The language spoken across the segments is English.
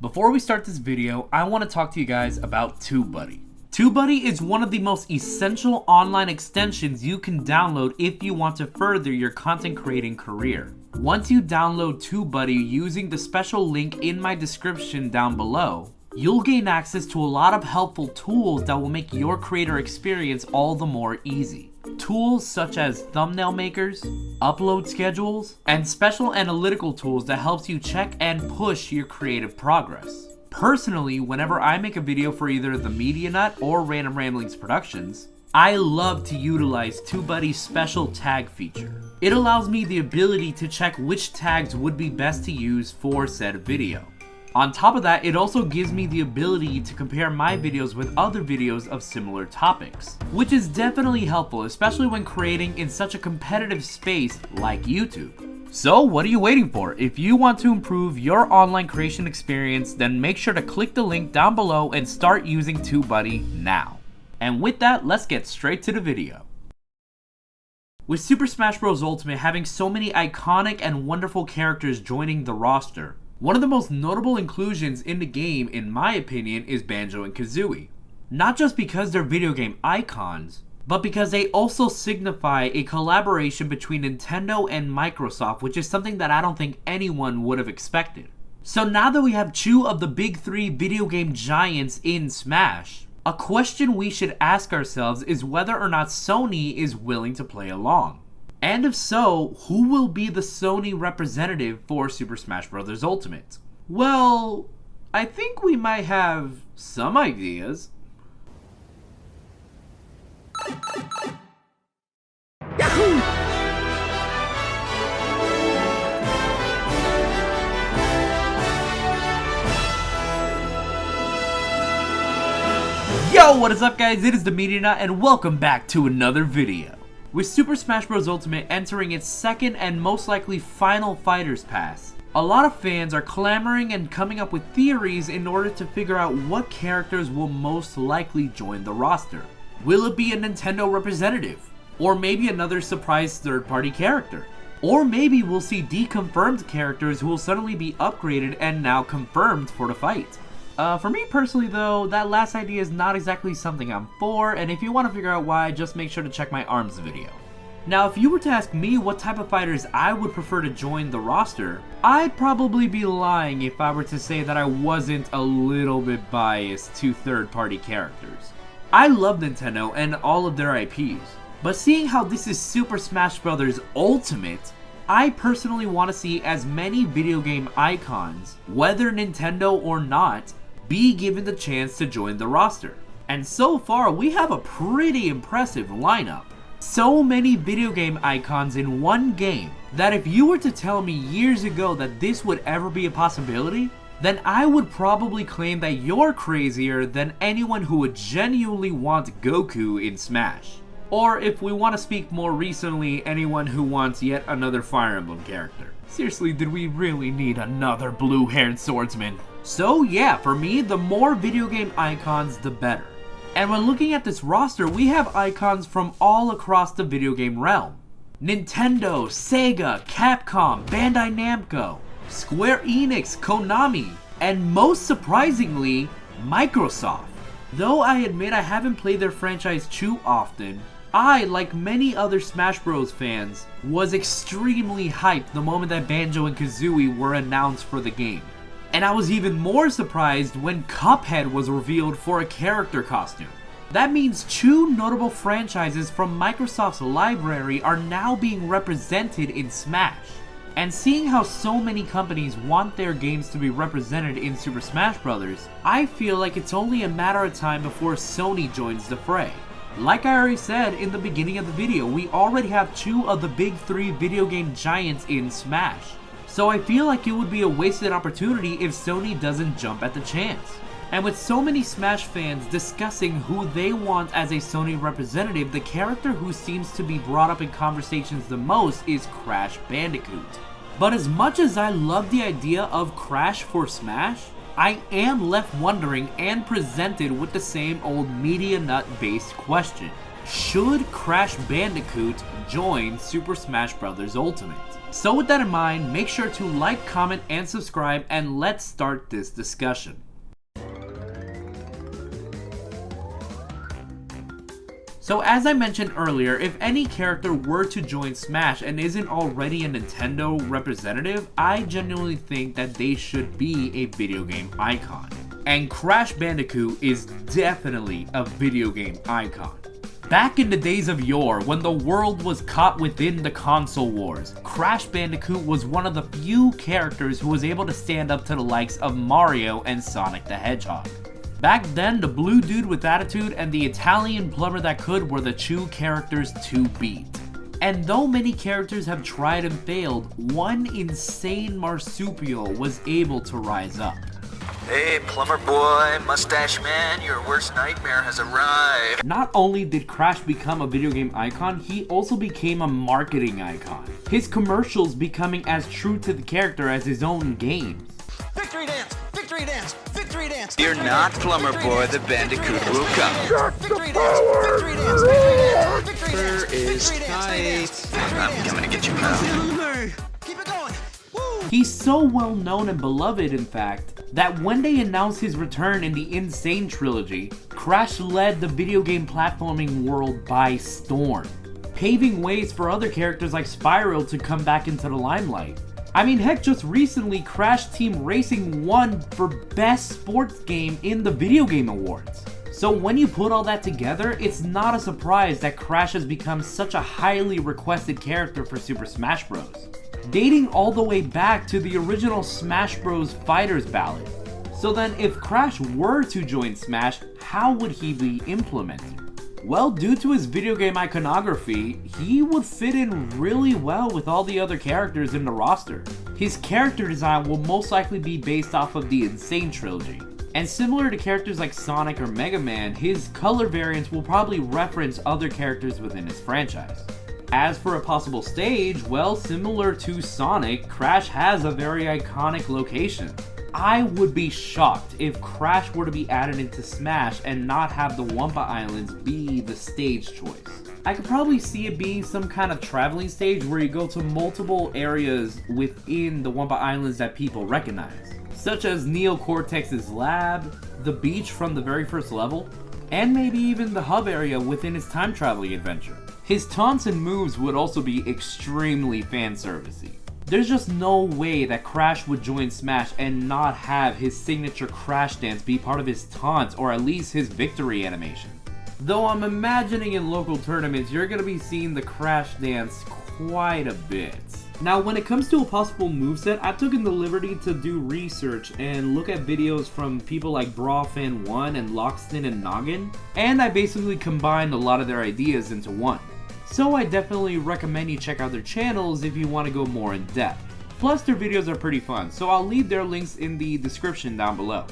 Before we start this video, I want to talk to you guys about TubeBuddy. TubeBuddy is one of the most essential online extensions you can download if you want to further your content creating career. Once you download TubeBuddy using the special link in my description down below, you'll gain access to a lot of helpful tools that will make your creator experience all the more easy. Tools such as thumbnail makers, upload schedules, and special analytical tools that helps you check and push your creative progress. Personally, whenever I make a video for either the Media Nut or Random Ramblings Productions, I love to utilize TubeBuddy's special tag feature. It allows me the ability to check which tags would be best to use for said video. On top of that, it also gives me the ability to compare my videos with other videos of similar topics, which is definitely helpful, especially when creating in such a competitive space like YouTube. So what are you waiting for? If you want to improve your online creation experience, then make sure to click the link down below and start using TubeBuddy now. And with that, let's get straight to the video. With Super Smash Bros. Ultimate having so many iconic and wonderful characters joining the roster, one of the most notable inclusions in the game, in my opinion, is Banjo and Kazooie. Not just because they're video game icons, but because they also signify a collaboration between Nintendo and Microsoft, which is something that I don't think anyone would have expected. So now that we have two of the big three video game giants in Smash, a question we should ask ourselves is whether or not Sony is willing to play along. And if so, who will be the Sony representative for Super Smash Bros. Ultimate? Well, I think we might have some ideas. Yahoo! Yo, what is up guys? It is the Media Nut and welcome back to another video. With Super Smash Bros. Ultimate entering its second and most likely final Fighters Pass, a lot of fans are clamoring and coming up with theories in order to figure out what characters will most likely join the roster. Will it be a Nintendo representative? Or maybe another surprise third-party character? Or maybe we'll see deconfirmed characters who will suddenly be upgraded and now confirmed for the fight. For me personally though, that last idea is not exactly something I'm for, and if you want to figure out why, just make sure to check my ARMS video. Now if you were to ask me what type of fighters I would prefer to join the roster, I'd probably be lying if I were to say that I wasn't a little bit biased to third-party characters. I love Nintendo and all of their IPs, but seeing how this is Super Smash Bros. Ultimate, I personally want to see as many video game icons, whether Nintendo or not, be given the chance to join the roster. And so far, we have a pretty impressive lineup. So many video game icons in one game that if you were to tell me years ago that this would ever be a possibility, then I would probably claim that you're crazier than anyone who would genuinely want Goku in Smash. Or if we want to speak more recently, anyone who wants yet another Fire Emblem character. Seriously, did we really need another blue-haired swordsman? So yeah, for me, the more video game icons, the better. And when looking at this roster, we have icons from all across the video game realm. Nintendo, Sega, Capcom, Bandai Namco, Square Enix, Konami, and most surprisingly, Microsoft. Though I admit I haven't played their franchise too often, I, like many other Smash Bros. Fans, was extremely hyped the moment that Banjo and Kazooie were announced for the game. And I was even more surprised when Cuphead was revealed for a character costume. That means two notable franchises from Microsoft's library are now being represented in Smash. And seeing how so many companies want their games to be represented in Super Smash Bros., I feel like it's only a matter of time before Sony joins the fray. Like I already said in the beginning of the video, we already have two of the big three video game giants in Smash. So I feel like it would be a wasted opportunity if Sony doesn't jump at the chance. And with so many Smash fans discussing who they want as a Sony representative, the character who seems to be brought up in conversations the most is Crash Bandicoot. But as much as I love the idea of Crash for Smash, I am left wondering and presented with the same old Media Nut based question. Should Crash Bandicoot join Super Smash Bros. Ultimate? So with that in mind, make sure to like, comment, and subscribe, and let's start this discussion. So as I mentioned earlier, if any character were to join Smash and isn't already a Nintendo representative, I genuinely think that they should be a video game icon. And Crash Bandicoot is definitely a video game icon. Back in the days of yore, when the world was caught within the console wars, Crash Bandicoot was one of the few characters who was able to stand up to the likes of Mario and Sonic the Hedgehog. Back then, the blue dude with attitude and the Italian plumber that could were the two characters to beat. And though many characters have tried and failed, one insane marsupial was able to rise up. Hey, plumber boy, mustache man, your worst nightmare has arrived. Not only did Crash become a video game icon, he also became a marketing icon. His commercials becoming as true to the character as his own games. Victory dance! Victory dance! Victory dance! You're not plumber boy, the Bandicoot will come. Victory dance! Victory dance! Victory dance! Fur is tight. I'm coming to get you, pal. Keep it going! Woo! He's so well known and beloved, in fact, that when they announced his return in the Insane trilogy, Crash led the video game platforming world by storm, paving ways for other characters like Spyro to come back into the limelight. I mean, heck, just recently, Crash Team Racing won for Best Sports Game in the Video Game Awards. So when you put all that together, it's not a surprise that Crash has become such a highly requested character for Super Smash Bros. Dating all the way back to the original Smash Bros. Fighters ballad. So then, if Crash were to join Smash, how would he be implemented? Well, due to his video game iconography, he would fit in really well with all the other characters in the roster. His character design will most likely be based off of the Insane trilogy. And similar to characters like Sonic or Mega Man, his color variants will probably reference other characters within his franchise. As for a possible stage, well, similar to Sonic, Crash has a very iconic location. I would be shocked if Crash were to be added into Smash and not have the Wumpa Islands be the stage choice. I could probably see it being some kind of traveling stage where you go to multiple areas within the Wumpa Islands that people recognize, such as Neo Cortex's lab, the beach from the very first level, and maybe even the hub area within his time traveling adventure. His taunts and moves would also be extremely fan servicey. There's just no way that Crash would join Smash and not have his signature Crash dance be part of his taunts or at least his victory animation. Though I'm imagining in local tournaments you're going to be seeing the Crash dance quite a bit. Now when it comes to a possible moveset, I've taken the liberty to do research and look at videos from people like Brawlfan1 and Lockstin and Noggin, and I basically combined a lot of their ideas into one. So I definitely recommend you check out their channels if you want to go more in depth. Plus their videos are pretty fun, so I'll leave their links in the description down below.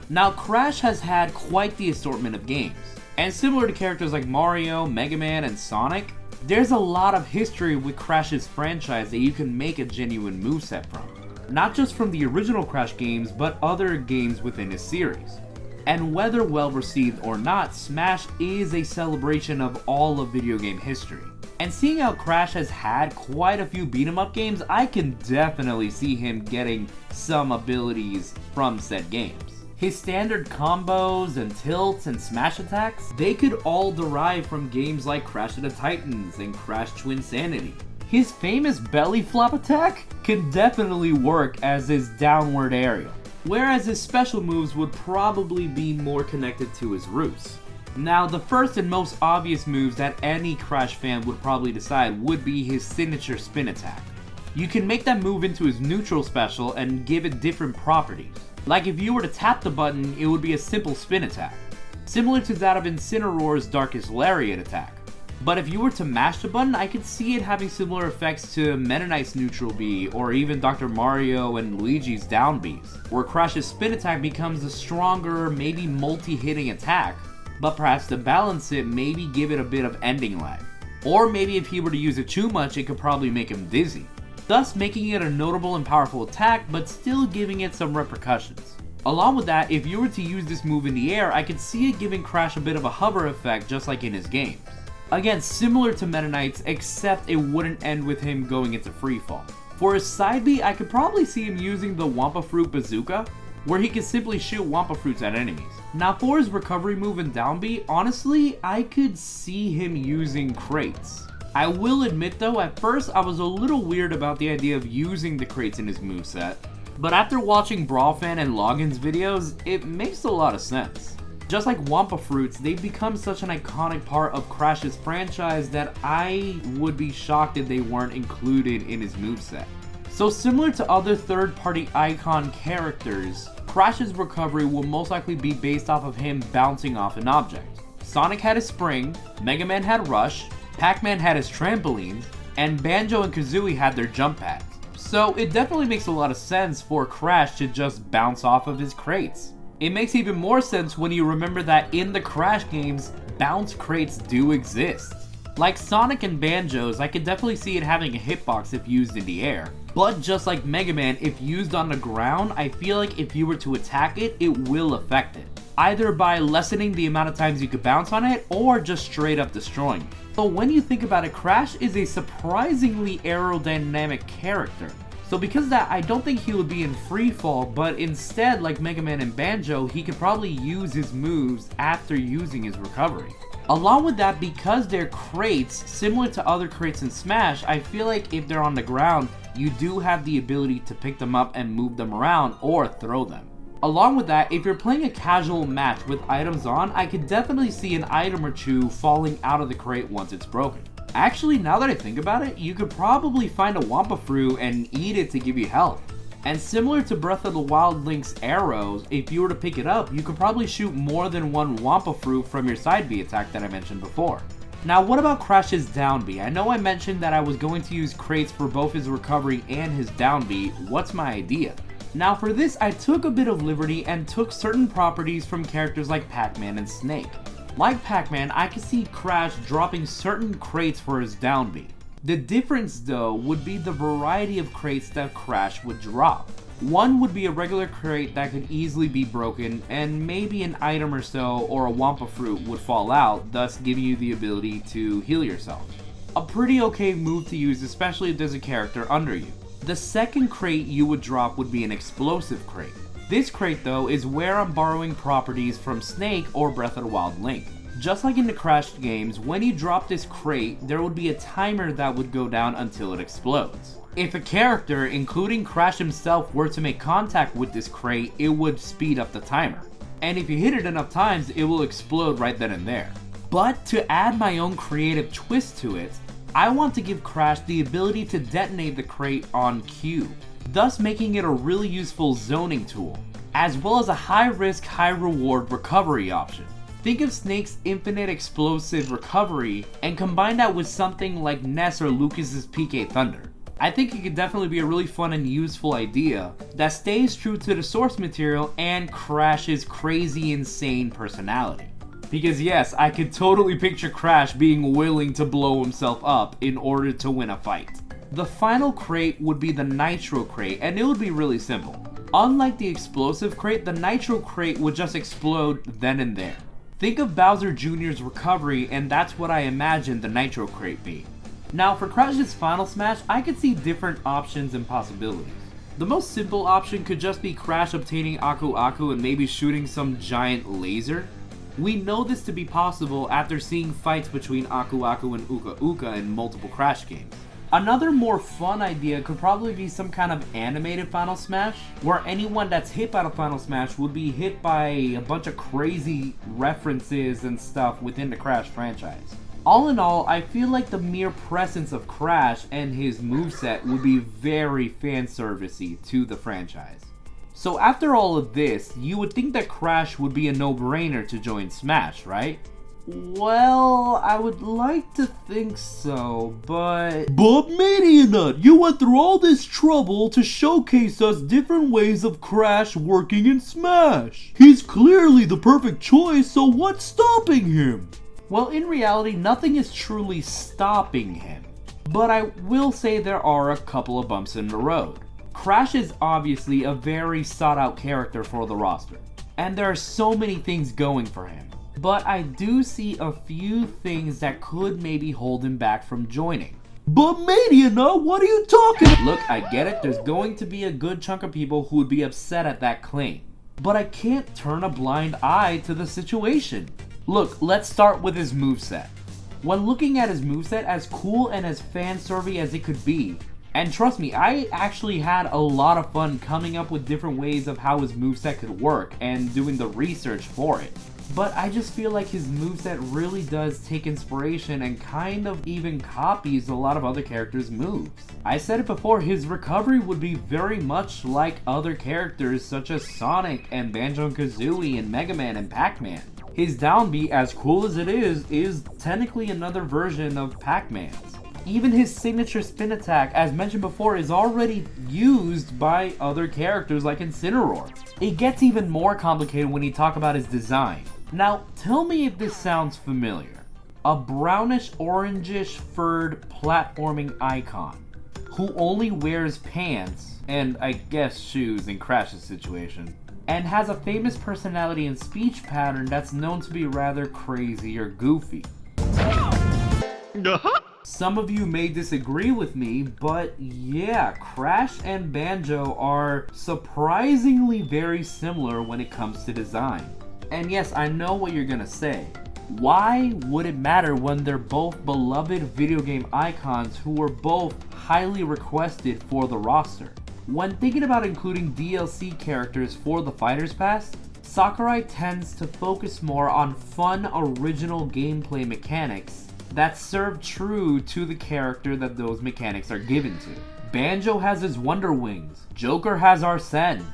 Now Crash has had quite the assortment of games, and similar to characters like Mario, Mega Man, and Sonic, there's a lot of history with Crash's franchise that you can make a genuine moveset from. Not just from the original Crash games, but other games within his series. And whether well received or not, Smash is a celebration of all of video game history. And seeing how Crash has had quite a few beat 'em up games, I can definitely see him getting some abilities from said games. His standard combos and tilts and smash attacks, they could all derive from games like Crash of the Titans and Crash Twinsanity. His famous belly flop attack can definitely work as his downward aerial, whereas his special moves would probably be more connected to his roots. Now, the first and most obvious moves that any Crash fan would probably decide would be his signature spin attack. You can make that move into his neutral special and give it different properties. Like if you were to tap the button, it would be a simple spin attack, similar to that of Incineroar's Darkest Lariat attack. But if you were to mash the button, I could see it having similar effects to Meta Knight's neutral B, or even Dr. Mario and Luigi's down Bs, where Crash's spin attack becomes a stronger, maybe multi-hitting attack, but perhaps to balance it, maybe give it a bit of ending lag. Or maybe if he were to use it too much, it could probably make him dizzy, thus making it a notable and powerful attack, but still giving it some repercussions. Along with that, if you were to use this move in the air, I could see it giving Crash a bit of a hover effect just like in his games. Again, similar to Meta Knight's, except it wouldn't end with him going into freefall. For his side B, I could probably see him using the Wampa Fruit Bazooka, where he can simply shoot Wampa Fruits at enemies. Now for his recovery move and down B, honestly, I could see him using crates. I will admit though, at first I was a little weird about the idea of using the crates in his moveset, but after watching Brawlfan and Login's videos, it makes a lot of sense. Just like Wampa Fruits, they've become such an iconic part of Crash's franchise that I would be shocked if they weren't included in his moveset. So similar to other third-party icon characters, Crash's recovery will most likely be based off of him bouncing off an object. Sonic had his spring, Mega Man had Rush, Pac-Man had his trampolines, and Banjo and Kazooie had their jump pads. So it definitely makes a lot of sense for Crash to just bounce off of his crates. It makes even more sense when you remember that in the Crash games, bounce crates do exist. Like Sonic and Banjo's, I could definitely see it having a hitbox if used in the air. But just like Mega Man, if used on the ground, I feel like if you were to attack it, it will affect it. Either by lessening the amount of times you could bounce on it, or just straight up destroying it. So when you think about it, Crash is a surprisingly aerodynamic character. So because of that, I don't think he would be in free fall, but instead, like Mega Man and Banjo, he could probably use his moves after using his recovery. Along with that, because they're crates, similar to other crates in Smash, I feel like if they're on the ground, you do have the ability to pick them up and move them around or throw them. Along with that, if you're playing a casual match with items on, I could definitely see an item or two falling out of the crate once it's broken. Actually, now that I think about it, you could probably find a Wampa Fruit and eat it to give you health. And similar to Breath of the Wild Link's arrows, if you were to pick it up, you could probably shoot more than one Wampa Fruit from your side B attack that I mentioned before. Now what about Crash's down B? I know I mentioned that I was going to use crates for both his recovery and his down B. What's my idea? Now for this, I took a bit of liberty and took certain properties from characters like Pac-Man and Snake. Like Pac-Man, I could see Crash dropping certain crates for his down B. The difference though would be the variety of crates that Crash would drop. One would be a regular crate that could easily be broken, and maybe an item or so or a Wampa Fruit would fall out, thus giving you the ability to heal yourself. A pretty okay move to use, especially if there's a character under you. The second crate you would drop would be an explosive crate. This crate though is where I'm borrowing properties from Snake or Breath of the Wild Link. Just like in the Crash games, when you drop this crate, there would be a timer that would go down until it explodes. If a character, including Crash himself, were to make contact with this crate, it would speed up the timer. And if you hit it enough times, it will explode right then and there. But to add my own creative twist to it, I want to give Crash the ability to detonate the crate on cue, thus making it a really useful zoning tool, as well as a high risk, high reward recovery option. Think of Snake's infinite explosive recovery and combine that with something like Ness or Lucas's PK Thunder. I think it could definitely be a really fun and useful idea that stays true to the source material and Crash's crazy insane personality. Because yes, I could totally picture Crash being willing to blow himself up in order to win a fight. The final crate would be the Nitro crate, and it would be really simple. Unlike the explosive crate, the Nitro crate would just explode then and there. Think of Bowser Jr.'s recovery, and that's what I imagine the Nitro crate being. Now for Crash's final smash, I could see different options and possibilities. The most simple option could just be Crash obtaining Aku Aku and maybe shooting some giant laser. We know this to be possible after seeing fights between Aku Aku and Uka Uka in multiple Crash games. Another more fun idea could probably be some kind of animated Final Smash, where anyone that's hit by the Final Smash would be hit by a bunch of crazy references and stuff within the Crash franchise. All in all, I feel like the mere presence of Crash and his moveset would be very fanservice-y to the franchise. So after all of this, you would think that Crash would be a no-brainer to join Smash, right? Well, I would like to think so, but Media Nut, you went through all this trouble to showcase us different ways of Crash working in Smash. He's clearly the perfect choice, so what's stopping him? Well, in reality, nothing is truly stopping him. But I will say there are a couple of bumps in the road. Crash is obviously a very sought-out character for the roster, and there are so many things going for him. But I do see a few things that could maybe hold him back from joining. But Mediana, what are you talking? Look, I get it, there's going to be a good chunk of people who would be upset at that claim. But I can't turn a blind eye to the situation. Look, let's start with his moveset. When looking at his moveset, as cool and as fan-serving as it could be, and trust me, I actually had a lot of fun coming up with different ways of how his moveset could work and doing the research for it. But I just feel like his moveset really does take inspiration and kind of even copies a lot of other characters' moves. I said it before, his recovery would be very much like other characters such as Sonic and Banjo-Kazooie and Mega Man and Pac-Man. His down B, as cool as it is technically another version of Pac-Man's. Even his signature spin attack, as mentioned before, is already used by other characters like Incineroar. It gets even more complicated when you talk about his design. Now, tell me if this sounds familiar. A brownish orangish furred platforming icon who only wears pants and I guess shoes in Crash's situation, and has a famous personality and speech pattern that's known to be rather crazy or goofy. Some of you may disagree with me, but yeah, Crash and Banjo are surprisingly very similar when it comes to design. And yes, I know what you're gonna say. Why would it matter when they're both beloved video game icons who were both highly requested for the roster? When thinking about including DLC characters for the Fighters Pass, Sakurai tends to focus more on fun, original gameplay mechanics that serve true to the character that those mechanics are given to. Banjo has his Wonder Wings, Joker has Arsene,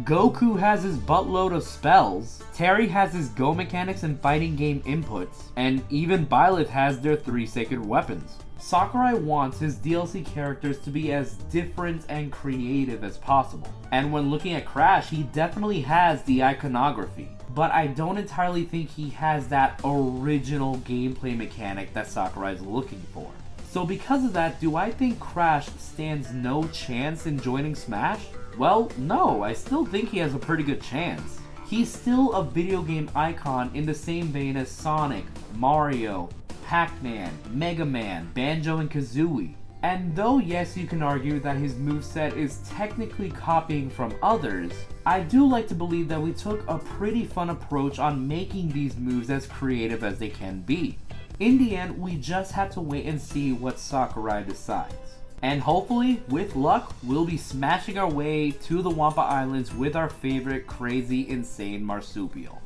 Goku has his buttload of spells, Terry has his Go mechanics and fighting game inputs, and even Byleth has their 3 sacred weapons. Sakurai wants his DLC characters to be as different and creative as possible. And when looking at Crash, he definitely has the iconography. But I don't entirely think he has that original gameplay mechanic that Sakurai is looking for. So because of that, do I think Crash stands no chance in joining Smash? Well, no, I still think he has a pretty good chance. He's still a video game icon in the same vein as Sonic, Mario, Pac-Man, Mega Man, Banjo and Kazooie. And though yes, you can argue that his moveset is technically copying from others, I do like to believe that we took a pretty fun approach on making these moves as creative as they can be. In the end, we just have to wait and see what Sakurai decides. And hopefully, with luck, we'll be smashing our way to the Wampa Islands with our favorite crazy, insane marsupial.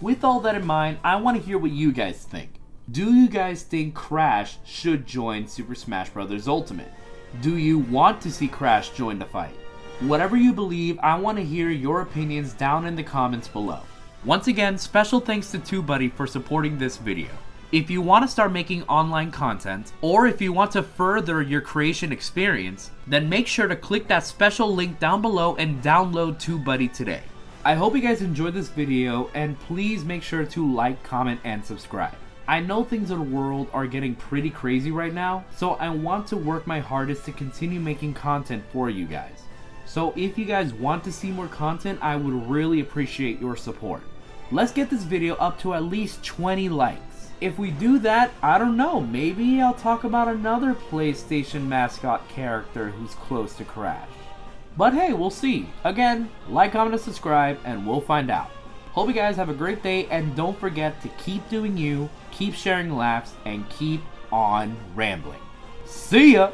With all that in mind, I want to hear what you guys think. Do you guys think Crash should join Super Smash Bros. Ultimate? Do you want to see Crash join the fight? Whatever you believe, I want to hear your opinions down in the comments below. Once again, special thanks to TubeBuddy for supporting this video. If you want to start making online content, or if you want to further your creation experience, then make sure to click that special link down below and download TubeBuddy today. I hope you guys enjoyed this video, and please make sure to like, comment, and subscribe. I know things in the world are getting pretty crazy right now, so I want to work my hardest to continue making content for you guys. So if you guys want to see more content, I would really appreciate your support. Let's get this video up to at least 20 likes. If we do that, I don't know, maybe I'll talk about another PlayStation mascot character who's close to Crash. But hey, we'll see. Again, like, comment, and subscribe, and we'll find out. Hope you guys have a great day, and don't forget to keep doing you, keep sharing laughs, and keep on rambling. See ya!